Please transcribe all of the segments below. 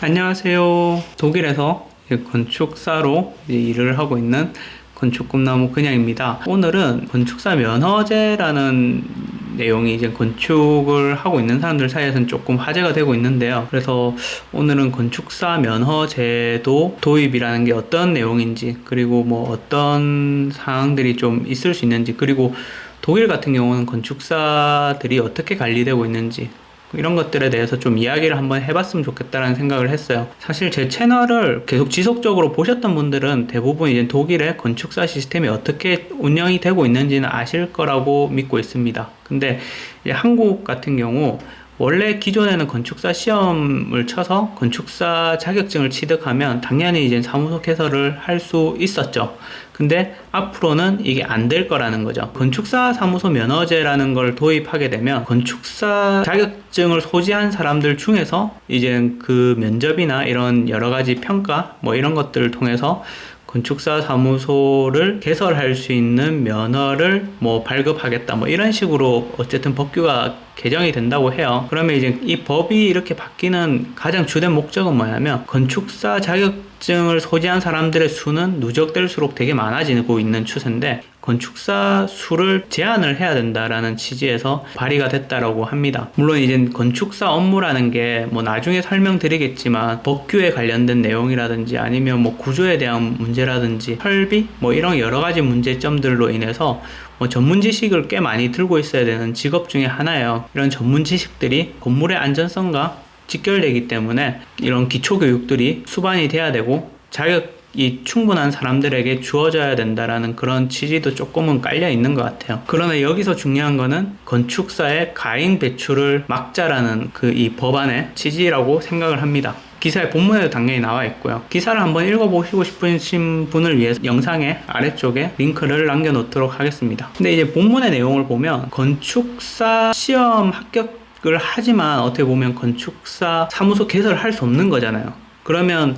안녕하세요. 독일에서 건축사로 일을 하고 있는 건축꿈나무 그냥입니다. 오늘은 건축사 면허제라는 내용이 이제 건축을 하고 있는 사람들 사이에서는 조금 화제가 되고 있는데요. 그래서 오늘은 건축사 면허제도 도입이라는 게 어떤 내용인지, 그리고 뭐 어떤 사항들이 좀 있을 수 있는지, 그리고 독일 같은 경우는 건축사들이 어떻게 관리되고 있는지, 이런 것들에 대해서 좀 이야기를 한번 해봤으면 좋겠다라는 생각을 했어요. 사실 제 채널을 계속 지속적으로 보셨던 분들은 대부분 이제 독일의 건축사 시스템이 어떻게 운영이 되고 있는지는 아실 거라고 믿고 있습니다. 근데 이제 한국 같은 경우 원래 기존에는 건축사 시험을 쳐서 건축사 자격증을 취득하면 당연히 이제 사무소 개설을 할 수 있었죠. 근데 앞으로는 이게 안 될 거라는 거죠. 건축사 사무소 면허제라는 걸 도입하게 되면 건축사 자격증을 소지한 사람들 중에서 이제 그 면접이나 이런 여러 가지 평가 뭐 이런 것들을 통해서 건축사 사무소를 개설할 수 있는 면허를 뭐 발급하겠다 뭐 이런 식으로 어쨌든 법규가 개정이 된다고 해요. 그러면 이제 이 법이 이렇게 바뀌는 가장 주된 목적은 뭐냐면 건축사 자격증을 소지한 사람들의 수는 누적될수록 되게 많아지고 있는 추세인데 건축사 수를 제한을 해야 된다라는 취지에서 발의가 됐다라고 합니다. 물론 이제 건축사 업무라는 게 뭐 나중에 설명드리겠지만 법규에 관련된 내용이라든지 아니면 뭐 구조에 대한 문제라든지 설비 뭐 이런 여러 가지 문제점들로 인해서 뭐 전문 지식을 꽤 많이 들고 있어야 되는 직업 중에 하나예요. 이런 전문 지식들이 건물의 안전성과 직결되기 때문에 이런 기초 교육들이 수반이 돼야 되고 자격이 충분한 사람들에게 주어져야 된다라는 그런 취지도 조금은 깔려 있는 것 같아요. 그러나 여기서 중요한 거는 건축사의 가인 배출을 막자라는 그 이 법안의 취지라고 생각을 합니다. 기사의 본문에도 당연히 나와 있고요. 기사를 한번 읽어보시고 싶으신 분을 위해서 영상의 아래쪽에 링크를 남겨놓도록 하겠습니다. 근데 이제 본문의 내용을 보면 건축사 시험 합격을 하지만 어떻게 보면 건축사 사무소 개설을 할 수 없는 거잖아요. 그러면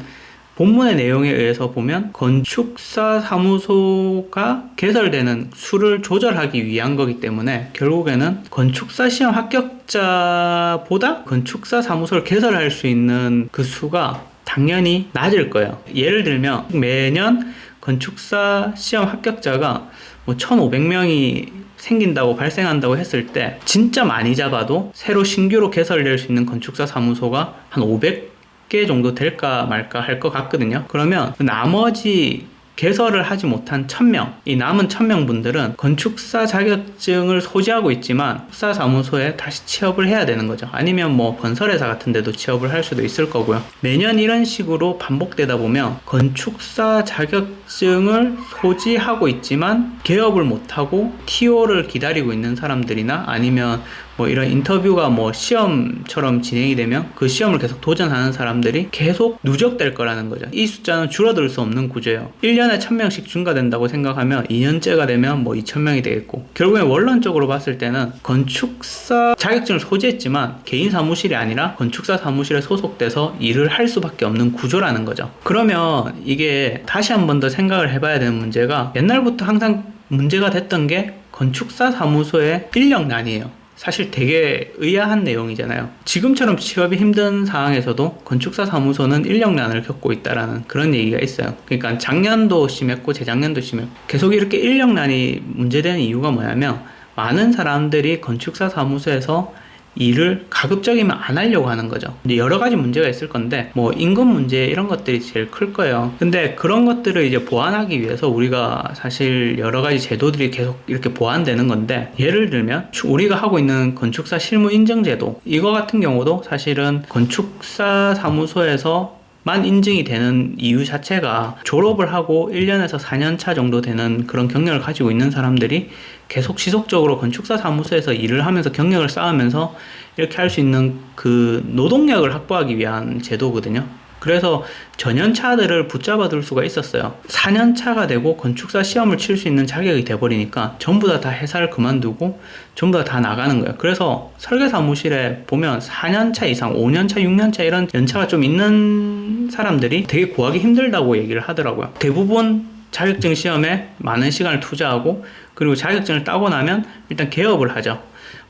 본문의 내용에 의해서 보면 건축사 사무소가 개설되는 수를 조절하기 위한 거기 때문에 결국에는 건축사 시험 합격자보다 건축사 사무소를 개설할 수 있는 그 수가 당연히 낮을 거예요. 예를 들면 매년 건축사 시험 합격자가 뭐 1,500명이 생긴다고 발생한다고 했을 때 진짜 많이 잡아도 새로 신규로 개설될 수 있는 건축사 사무소가 한 500개 정도 될까 말까 할 것 같거든요. 그러면 나머지 개설을 하지 못한 1,000명, 이 남은 1,000명 분들은 건축사 자격증을 소지하고 있지만 건축사 사무소에 다시 취업을 해야 되는 거죠. 아니면 뭐 건설회사 같은 데도 취업을 할 수도 있을 거고요. 매년 이런 식으로 반복되다 보면 건축사 자격증을 소지하고 있지만 개업을 못하고 TO를 기다리고 있는 사람들이나 아니면 뭐 이런 인터뷰가 뭐 시험처럼 진행이 되면 그 시험을 계속 도전하는 사람들이 계속 누적될 거라는 거죠. 이 숫자는 줄어들 수 없는 구조예요. 1년에 1,000명씩 증가된다고 생각하면 2년째가 되면 뭐 2,000명이 되겠고, 결국엔 원론적으로 봤을 때는 건축사 자격증을 소지했지만 개인 사무실이 아니라 건축사 사무실에 소속돼서 일을 할 수밖에 없는 구조라는 거죠. 그러면 이게 다시 한 번 더 생각을 해봐야 되는 문제가, 옛날부터 항상 문제가 됐던 게 건축사 사무소의 인력난이에요. 사실 되게 의아한 내용이잖아요. 지금처럼 취업이 힘든 상황에서도 건축사 사무소는 인력난을 겪고 있다라는 그런 얘기가 있어요. 그러니까 작년도 심했고 재작년도 심했고 계속 이렇게 인력난이 문제되는 이유가 뭐냐면 많은 사람들이 건축사 사무소에서 일을 가급적이면 안 하려고 하는 거죠. 이제 여러 가지 문제가 있을 건데 뭐 임금 문제 이런 것들이 제일 클 거예요. 근데 그런 것들을 이제 보완하기 위해서 우리가 사실 여러 가지 제도들이 계속 이렇게 보완되는 건데, 예를 들면 우리가 하고 있는 건축사 실무 인증 제도, 이거 같은 경우도 사실은 건축사 사무소에서 만 인증이 되는 이유 자체가 졸업을 하고 1년에서 4년 차 정도 되는 그런 경력을 가지고 있는 사람들이 계속 지속적으로 건축사 사무소에서 일을 하면서 경력을 쌓으면서 이렇게 할 수 있는 그 노동력을 확보하기 위한 제도거든요. 그래서 전연차들을 붙잡아 둘 수가 있었어요. 4년차가 되고 건축사 시험을 칠 수 있는 자격이 돼버리니까 전부 다 회사를 그만두고 전부 다 나가는 거예요. 그래서 설계 사무실에 보면 4년차 이상, 5년차, 6년차 이런 연차가 좀 있는 사람들이 되게 구하기 힘들다고 얘기를 하더라고요. 대부분 자격증 시험에 많은 시간을 투자하고 그리고 자격증을 따고 나면 일단 개업을 하죠.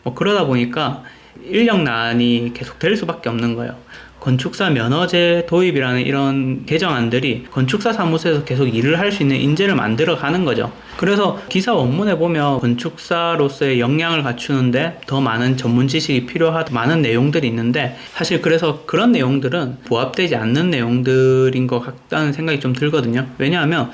뭐 그러다 보니까 인력난이 계속 될 수밖에 없는 거예요. 건축사 면허제 도입이라는 이런 개정안들이 건축사 사무소에서 계속 일을 할 수 있는 인재를 만들어 가는 거죠. 그래서 기사 원문에 보면 건축사로서의 역량을 갖추는데 더 많은 전문 지식이 필요하다 많은 내용들이 있는데, 사실 그래서 그런 내용들은 부합되지 않는 내용들인 것 같다는 생각이 좀 들거든요. 왜냐하면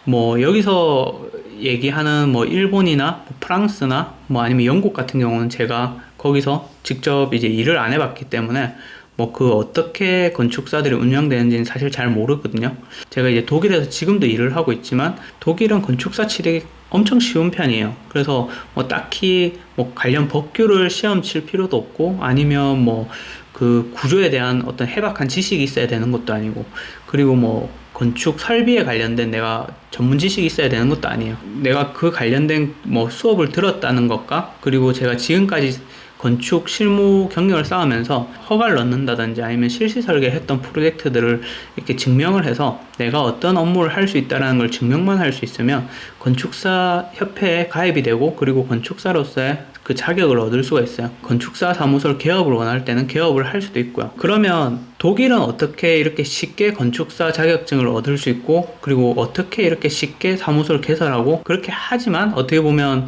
뭐 여기서 얘기하는 뭐 일본이나 뭐 프랑스나 뭐 아니면 영국 같은 경우는 제가 거기서 직접 이제 일을 안 해봤기 때문에 뭐 그 어떻게 건축사들이 운영되는지는 사실 잘 모르거든요. 제가 이제 독일에서 지금도 일을 하고 있지만 독일은 건축사 취득이 엄청 쉬운 편이에요. 그래서 뭐 딱히 뭐 관련 법규를 시험 칠 필요도 없고, 아니면 뭐 그 구조에 대한 어떤 해박한 지식이 있어야 되는 것도 아니고, 그리고 뭐 건축 설비에 관련된 내가 전문 지식이 있어야 되는 것도 아니에요. 내가 그 관련된 뭐 수업을 들었다는 것과, 그리고 제가 지금까지 건축 실무 경력을 쌓으면서 허가를 넣는다든지 아니면 실시 설계했던 프로젝트들을 이렇게 증명을 해서 내가 어떤 업무를 할 수 있다는 걸 증명만 할 수 있으면 건축사 협회에 가입이 되고, 그리고 건축사로서의 그 자격을 얻을 수가 있어요. 건축사 사무소를 개업을 원할 때는 개업을 할 수도 있고요. 그러면 독일은 어떻게 이렇게 쉽게 건축사 자격증을 얻을 수 있고, 그리고 어떻게 이렇게 쉽게 사무소를 개설하고, 그렇게 하지만 어떻게 보면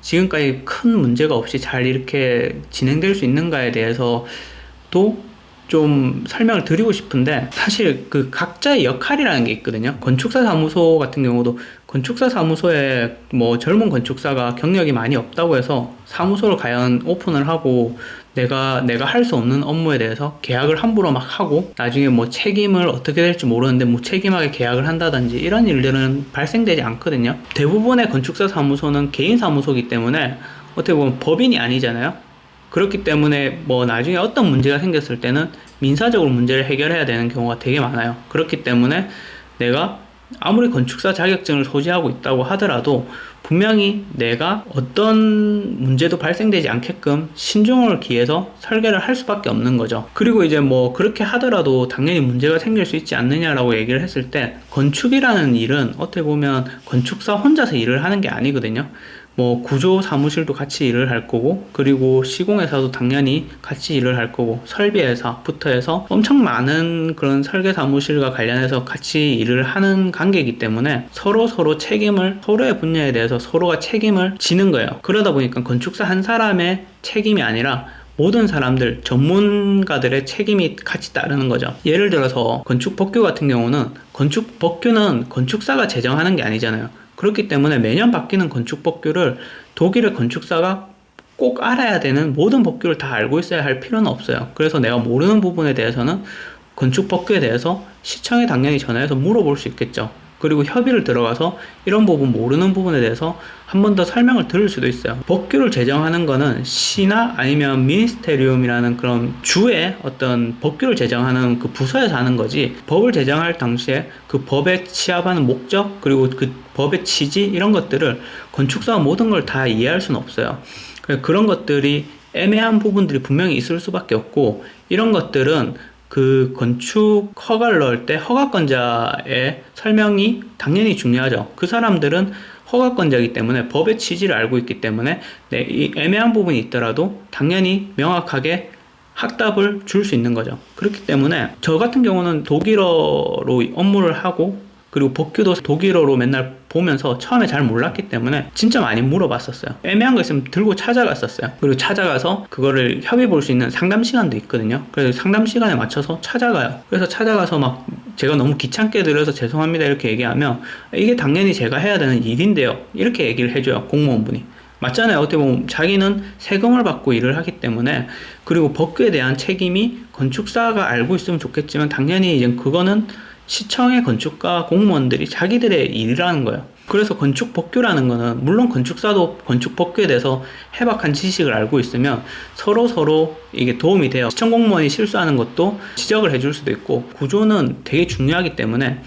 지금까지 큰 문제가 없이 잘 이렇게 진행될 수 있는가에 대해서 또 좀 설명을 드리고 싶은데, 사실 그 각자의 역할이라는 게 있거든요. 건축사 사무소 같은 경우도 건축사 사무소에 뭐 젊은 건축사가 경력이 많이 없다고 해서 사무소를 과연 오픈을 하고 내가 할 수 없는 업무에 대해서 계약을 함부로 막 하고 나중에 뭐 책임을 어떻게 될지 모르는데 무책임하게 계약을 한다든지 이런 일들은 발생되지 않거든요. 대부분의 건축사 사무소는 개인 사무소이기 때문에 어떻게 보면 법인이 아니잖아요. 그렇기 때문에 뭐 나중에 어떤 문제가 생겼을 때는 민사적으로 문제를 해결해야 되는 경우가 되게 많아요. 그렇기 때문에 내가 아무리 건축사 자격증을 소지하고 있다고 하더라도 분명히 내가 어떤 문제도 발생되지 않게끔 신중을 기해서 설계를 할 수밖에 없는 거죠. 그리고 이제 뭐 그렇게 하더라도 당연히 문제가 생길 수 있지 않느냐라고 얘기를 했을 때, 건축이라는 일은 어떻게 보면 건축사 혼자서 일을 하는 게 아니거든요. 뭐 구조 사무실도 같이 일을 할 거고, 그리고 시공회사도 당연히 같이 일을 할 거고, 설비회사부터 해서 엄청 많은 그런 설계 사무실과 관련해서 같이 일을 하는 관계이기 때문에 서로 책임을, 서로의 분야에 대해서 서로가 책임을 지는 거예요. 그러다 보니까 건축사 한 사람의 책임이 아니라 모든 사람들, 전문가들의 책임이 같이 따르는 거죠. 예를 들어서 건축 법규 같은 경우는 건축 법규는 건축사가 제정하는 게 아니잖아요. 그렇기 때문에 매년 바뀌는 건축 법규를 독일의 건축사가 꼭 알아야 되는, 모든 법규를 다 알고 있어야 할 필요는 없어요. 그래서 내가 모르는 부분에 대해서는 건축 법규에 대해서 시청에 당연히 전화해서 물어볼 수 있겠죠. 그리고 협의를 들어가서 이런 부분, 모르는 부분에 대해서 한 번 더 설명을 들을 수도 있어요. 법규를 제정하는 거는 시나 아니면 미니스테리움이라는 그런 주의 어떤 법규를 제정하는 그 부서에서 하는 거지, 법을 제정할 당시에 그 법에 취합하는 목적, 그리고 그 법의 취지, 이런 것들을 건축사가 모든 걸 다 이해할 수는 없어요. 그런 것들이 애매한 부분들이 분명히 있을 수밖에 없고, 이런 것들은 그 건축 허가를 넣을 때 허가권자의 설명이 당연히 중요하죠. 그 사람들은 허가권자이기 때문에 법의 취지를 알고 있기 때문에 이 애매한 부분이 있더라도 당연히 명확하게 확답을 줄 수 있는 거죠. 그렇기 때문에 저 같은 경우는 독일어로 업무를 하고, 그리고 법규도 독일어로 맨날 보면서 처음에 잘 몰랐기 때문에 진짜 많이 물어봤었어요. 애매한 거 있으면 들고 찾아갔었어요. 그리고 찾아가서 그거를 협의 볼 수 있는 상담 시간도 있거든요. 그래서 상담 시간에 맞춰서 찾아가요. 그래서 찾아가서 막 제가 너무 귀찮게 들어서 죄송합니다 이렇게 얘기하면, 이게 당연히 제가 해야 되는 일인데요, 이렇게 얘기를 해줘요, 공무원분이. 맞잖아요. 어떻게 보면 자기는 세금을 받고 일을 하기 때문에. 그리고 법규에 대한 책임이 건축사가 알고 있으면 좋겠지만 당연히 이제 그거는 시청의 건축가 공무원들이 자기들의 일이라는 거예요. 그래서 건축 법규라는 거는, 물론 건축사도 건축 법규에 대해서 해박한 지식을 알고 있으면 서로 이게 도움이 돼요. 시청 공무원이 실수하는 것도 지적을 해줄 수도 있고, 구조는 되게 중요하기 때문에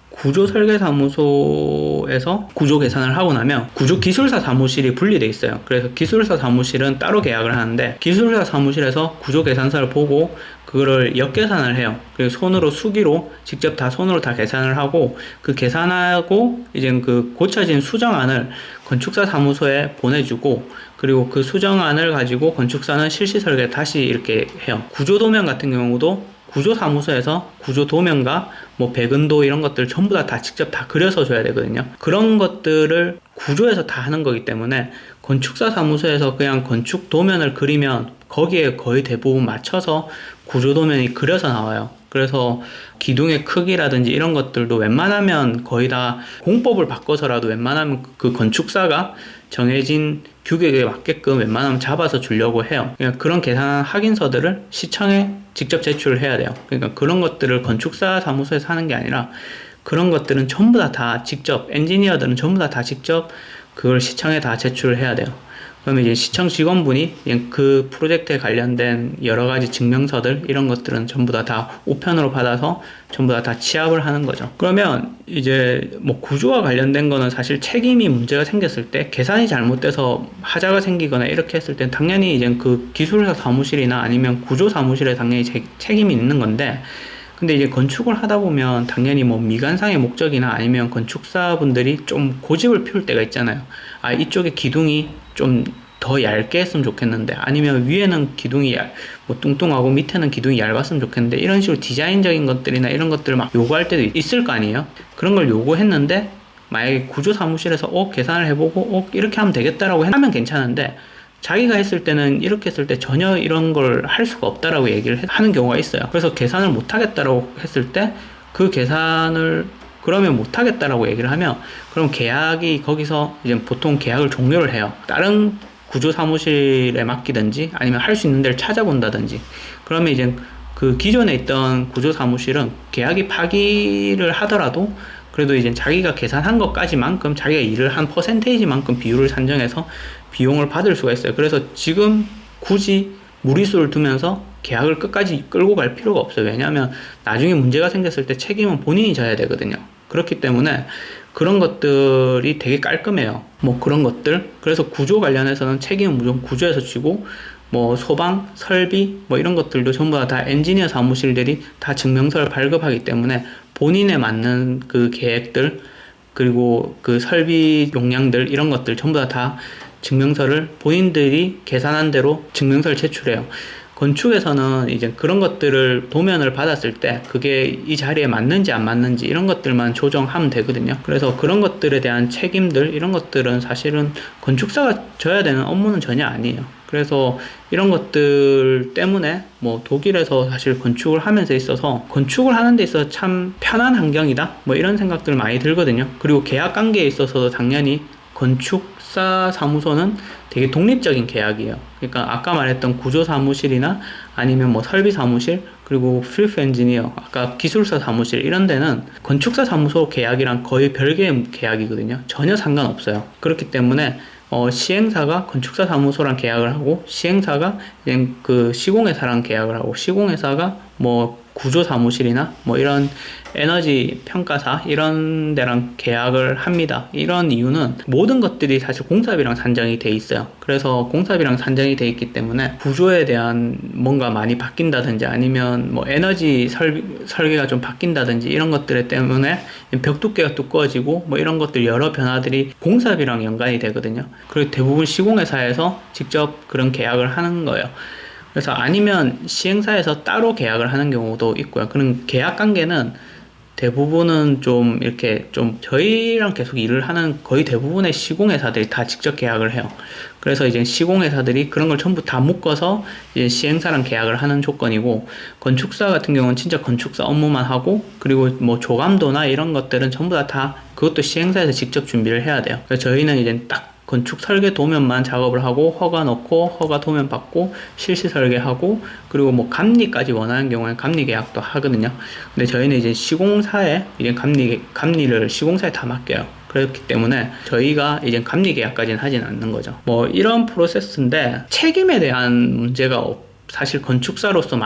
구조설계사무소에서 구조 계산을 하고 나면 구조기술사 사무실이 분리돼 있어요. 그래서 기술사 사무실은 따로 계약을 하는데, 기술사 사무실에서 구조 계산서를 보고 그거를 역계산을 해요. 그래서 손으로 수기로 직접 다 손으로 다 계산을 하고, 그 계산하고 이제 그 고쳐진 수정안을 건축사 사무소에 보내주고, 그리고 그 수정안을 가지고 건축사는 실시 설계 다시 이렇게 해요. 구조도면 같은 경우도 구조사무소에서 구조 도면과 뭐 배근도 이런 것들 전부 다 직접 다 그려서 줘야 되거든요. 그런 것들을 구조에서 다 하는 거기 때문에 건축사 사무소에서 그냥 건축 도면을 그리면 거기에 거의 대부분 맞춰서 구조 도면이 그려서 나와요. 그래서 기둥의 크기라든지 이런 것들도 웬만하면 거의 다 공법을 바꿔서라도 웬만하면 그 건축사가 정해진 규격에 맞게끔 웬만하면 잡아서 주려고 해요. 그러니까 그런 계산 확인서들을 시청에 직접 제출을 해야 돼요. 그러니까 그런 것들을 건축사 사무소에서 하는 게 아니라 그런 것들은 전부 다 직접, 엔지니어들은 전부 다 직접 그걸 시청에 다 제출을 해야 돼요. 그러면 이제 시청 직원분이 그 프로젝트에 관련된 여러 가지 증명서들 이런 것들은 전부 다 우편으로 받아서 전부 다 취합을 하는 거죠. 그러면 이제 뭐 구조와 관련된 거는 사실 책임이 문제가 생겼을 때 계산이 잘못돼서 하자가 생기거나 이렇게 했을 땐 당연히 이제 그 기술사 사무실이나 아니면 구조 사무실에 당연히 책임이 있는 건데, 근데 이제 건축을 하다 보면 당연히 뭐 미관상의 목적이나 아니면 건축사분들이 좀 고집을 피울 때가 있잖아요. 아, 이쪽에 기둥이 좀 더 얇게 했으면 좋겠는데, 아니면 위에는 기둥이 뭐 뚱뚱하고 밑에는 기둥이 얇았으면 좋겠는데, 이런 식으로 디자인적인 것들이나 이런 것들을 막 요구할 때도 있을 거 아니에요. 그런 걸 요구했는데 만약에 구조 사무실에서 계산을 해보고 이렇게 하면 되겠다라고 하면 괜찮은데, 자기가 했을 때는 이렇게 했을 때 전혀 이런 걸 할 수가 없다라고 얘기를 하는 경우가 있어요. 그래서 계산을 못 하겠다라고 했을 때 그 계산을 그러면 못 하겠다라고 얘기를 하면, 그럼 계약이 거기서 이제 보통 계약을 종료를 해요. 다른 구조 사무실에 맡기든지 아니면 할 수 있는 데를 찾아본다든지. 그러면 이제 그 기존에 있던 구조 사무실은 계약이 파기를 하더라도 그래도 이제 자기가 계산한 것까지만큼 자기가 일을 한 퍼센테이지만큼 비율을 산정해서 비용을 받을 수가 있어요. 그래서 지금 굳이 무리수를 두면서 계약을 끝까지 끌고 갈 필요가 없어요. 왜냐하면 나중에 문제가 생겼을 때 책임은 본인이 져야 되거든요. 그렇기 때문에 그런 것들이 되게 깔끔해요. 뭐 그런 것들. 그래서 구조 관련해서는 책임은 무조건 구조에서 지고, 뭐 소방, 설비 뭐 이런 것들도 전부 다 엔지니어 사무실들이 다 증명서를 발급하기 때문에 본인에 맞는 그 계획들 그리고 그 설비 용량들 이런 것들 전부 다 증명서를 본인들이 계산한 대로 증명서를 제출해요. 건축에서는 이제 그런 것들을 도면을 받았을 때 그게 이 자리에 맞는지 안 맞는지 이런 것들만 조정하면 되거든요. 그래서 그런 것들에 대한 책임들 이런 것들은 사실은 건축사가 져야 되는 업무는 전혀 아니에요. 그래서 이런 것들 때문에 뭐 독일에서 사실 건축을 하면서 있어서 건축을 하는 데 있어서 참 편한 환경이다 뭐 이런 생각들 많이 들거든요. 그리고 계약 관계에 있어서도 당연히 건축사 사무소는 되게 독립적인 계약이에요. 그러니까 아까 말했던 구조 사무실이나 아니면 뭐 설비 사무실 그리고 프리프 엔지니어 아까 기술사 사무실 이런 데는 건축사 사무소 계약이랑 거의 별개의 계약이거든요. 전혀 상관없어요. 그렇기 때문에 시행사가 건축사 사무소랑 계약을 하고 시행사가 그 시공회사랑 계약을 하고 시공회사가 뭐 구조 사무실이나 뭐 이런 에너지 평가사 이런 데랑 계약을 합니다. 이런 이유는 모든 것들이 사실 공사비랑 산정이 돼 있어요. 그래서 공사비랑 산정이 돼 있기 때문에 구조에 대한 뭔가 많이 바뀐다든지 아니면 뭐 에너지 설계가 좀 바뀐다든지 이런 것들 때문에 벽 두께가 두꺼워지고 뭐 이런 것들 여러 변화들이 공사비랑 연관이 되거든요. 그리고 대부분 시공회사에서 직접 그런 계약을 하는 거예요. 그래서 아니면 시행사에서 따로 계약을 하는 경우도 있고요. 그런 계약 관계는 대부분은 좀 이렇게 좀 저희랑 계속 일을 하는 거의 대부분의 시공회사들이 다 직접 계약을 해요. 그래서 이제 시공회사들이 그런 걸 전부 다 묶어서 이제 시행사랑 계약을 하는 조건이고, 건축사 같은 경우는 진짜 건축사 업무만 하고 그리고 뭐 조감도나 이런 것들은 전부 다 그것도 시행사에서 직접 준비를 해야 돼요. 그래서 저희는 이제 딱 건축 설계 도면만 작업을 하고 허가 넣고 허가 도면 받고 실시 설계하고 그리고 뭐 감리까지 원하는 경우에는 감리 계약도 하거든요. 근데 저희는 이제 시공사에 이제 감리를 시공사에 다 맡겨요. 그렇기 때문에 저희가 이제 감리 계약까지는 하진 않는 거죠. 뭐 이런 프로세스인데 책임에 대한 문제가 사실 건축사로서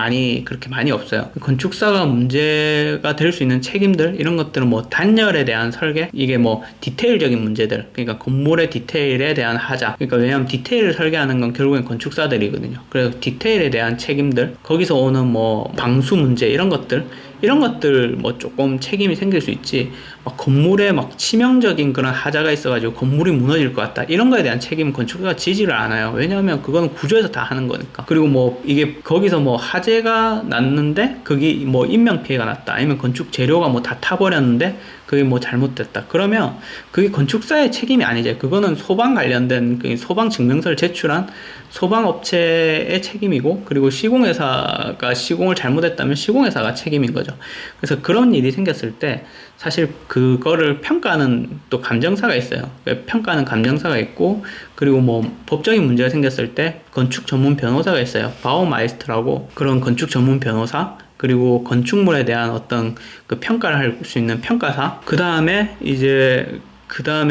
그렇게 많이 없어요. 건축사가 문제가 될 수 있는 책임들 이런 것들은 뭐 단열에 대한 설계, 이게 뭐 디테일적인 문제들, 그러니까 건물의 디테일에 대한 하자, 그러니까 왜냐하면 디테일을 설계하는 건 결국엔 건축사들이거든요. 그래서 디테일에 대한 책임들, 거기서 오는 뭐 방수 문제 이런 것들 이런 것들 뭐 조금 책임이 생길 수 있지, 막 건물에 막 치명적인 그런 하자가 있어가지고 건물이 무너질 것 같다, 이런 거에 대한 책임은 건축가가 지지를 않아요. 왜냐하면 그거는 구조에서 다 하는 거니까. 그리고 뭐 이게 거기서 뭐 화재가 났는데 그게 뭐 인명피해가 났다, 아니면 건축 재료가 뭐 다 타버렸는데 그게 뭐 잘못됐다, 그러면 그게 건축사의 책임이 아니죠. 그거는 소방 관련된 그 소방 증명서를 제출한 소방업체의 책임이고, 그리고 시공회사가 시공을 잘못했다면 시공회사가 책임인 거죠. 그래서 그런 일이 생겼을 때 사실 그거를 평가하는 또 감정사가 있어요. 평가하는 감정사가 있고, 그리고 뭐 법적인 문제가 생겼을 때 건축 전문 변호사가 있어요. 바우마이스터라고, 그런 건축 전문 변호사, 그리고 건축물에 대한 어떤 그 평가를 할 수 있는 평가사. 그 다음에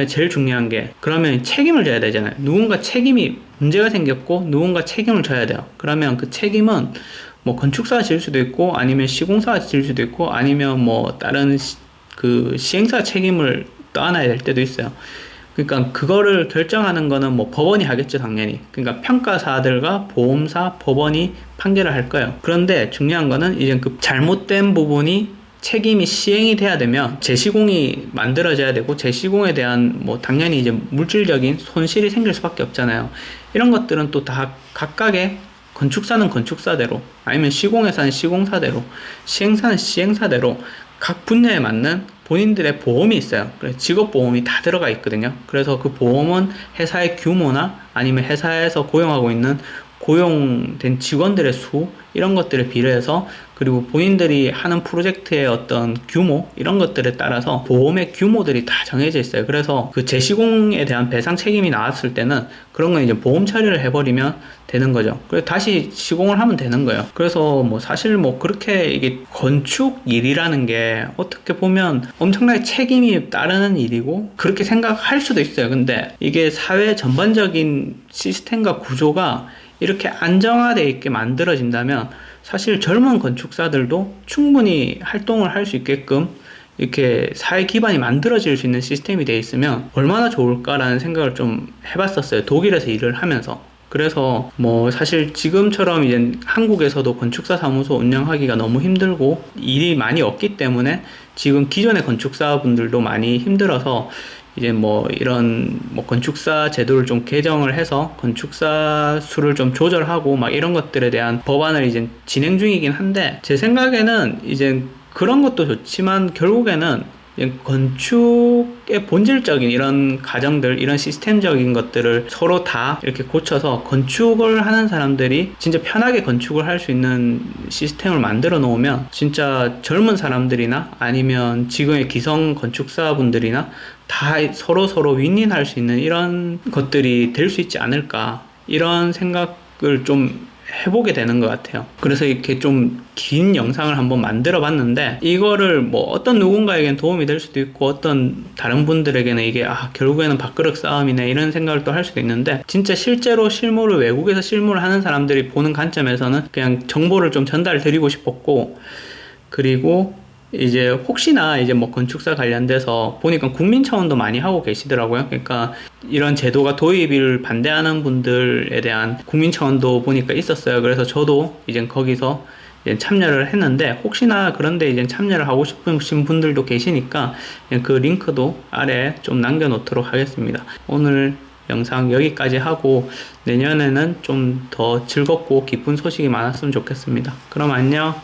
제일 중요한 게, 그러면 책임을 져야 되잖아요. 누군가 책임이 문제가 생겼고 누군가 책임을 져야 돼요. 그러면 그 책임은 뭐 건축사가 질 수도 있고, 아니면 시공사가 질 수도 있고, 아니면 뭐 다른 그 시행사 책임을 떠안아야 될 때도 있어요. 그러니까 그거를 결정하는 거는 뭐 법원이 하겠죠, 당연히. 그러니까 평가사들과 보험사, 법원이 판결을 할 거예요. 그런데 중요한 거는 이제 그 잘못된 부분이 책임이 시행이 돼야 되면 재시공이 만들어져야 되고, 재시공에 대한 뭐 당연히 이제 물질적인 손실이 생길 수밖에 없잖아요. 이런 것들은 또 다 각각의, 건축사는 건축사대로, 아니면 시공회사는 시공사대로, 시행사는 시행사대로 각 분야에 맞는 본인들의 보험이 있어요. 그래서 직업보험이 다 들어가 있거든요. 그래서 그 보험은 회사의 규모나 아니면 회사에서 고용하고 있는 고용된 직원들의 수, 이런 것들을 비례해서, 그리고 본인들이 하는 프로젝트의 어떤 규모, 이런 것들에 따라서 보험의 규모들이 다 정해져 있어요. 그래서 그 재시공에 대한 배상 책임이 나왔을 때는 그런 건 이제 보험 처리를 해버리면 되는 거죠. 그래서 다시 시공을 하면 되는 거예요. 그래서 뭐 사실 뭐 그렇게 이게 건축 일이라는 게 어떻게 보면 엄청나게 책임이 따르는 일이고 그렇게 생각할 수도 있어요. 근데 이게 사회 전반적인 시스템과 구조가 이렇게 안정화되어 있게 만들어진다면 사실 젊은 건축사들도 충분히 활동을 할 수 있게끔 이렇게 사회 기반이 만들어질 수 있는 시스템이 되어 있으면 얼마나 좋을까라는 생각을 좀 해봤었어요. 독일에서 일을 하면서. 그래서 뭐 사실 지금처럼 이제 한국에서도 건축사 사무소 운영하기가 너무 힘들고 일이 많이 없기 때문에 지금 기존의 건축사분들도 많이 힘들어서 이제 뭐 이런 뭐 건축사 제도를 좀 개정을 해서 건축사 수를 좀 조절하고 막 이런 것들에 대한 법안을 이제 진행 중이긴 한데, 제 생각에는 이제 그런 것도 좋지만 결국에는 건축의 본질적인 이런 가정들, 이런 시스템적인 것들을 서로 다 이렇게 고쳐서 건축을 하는 사람들이 진짜 편하게 건축을 할 수 있는 시스템을 만들어 놓으면 진짜 젊은 사람들이나 아니면 지금의 기성 건축사분들이나 다 서로 윈윈할 수 있는 이런 것들이 될 수 있지 않을까, 이런 생각을 좀 해보게 되는 것 같아요. 그래서 이렇게 좀 긴 영상을 한번 만들어 봤는데, 이거를 뭐 어떤 누군가에겐 도움이 될 수도 있고 어떤 다른 분들에게는 이게 결국에는 밥그릇 싸움이네, 이런 생각을 또 할 수도 있는데, 진짜 실제로 실무를, 외국에서 실무를 하는 사람들이 보는 관점에서는 그냥 정보를 좀 전달 드리고 싶었고, 그리고 이제 혹시나 이제 뭐 건축사 관련돼서 보니까 국민 차원도 많이 하고 계시더라고요. 그러니까 이런 제도가 도입을 반대하는 분들에 대한 국민 차원도 보니까 있었어요. 그래서 저도 이제 거기서 이제 참여를 했는데, 혹시나 그런데 이제 참여를 하고 싶으신 분들도 계시니까 그 링크도 아래 좀 남겨놓도록 하겠습니다. 오늘 영상 여기까지 하고 내년에는 좀 더 즐겁고 기쁜 소식이 많았으면 좋겠습니다. 그럼 안녕.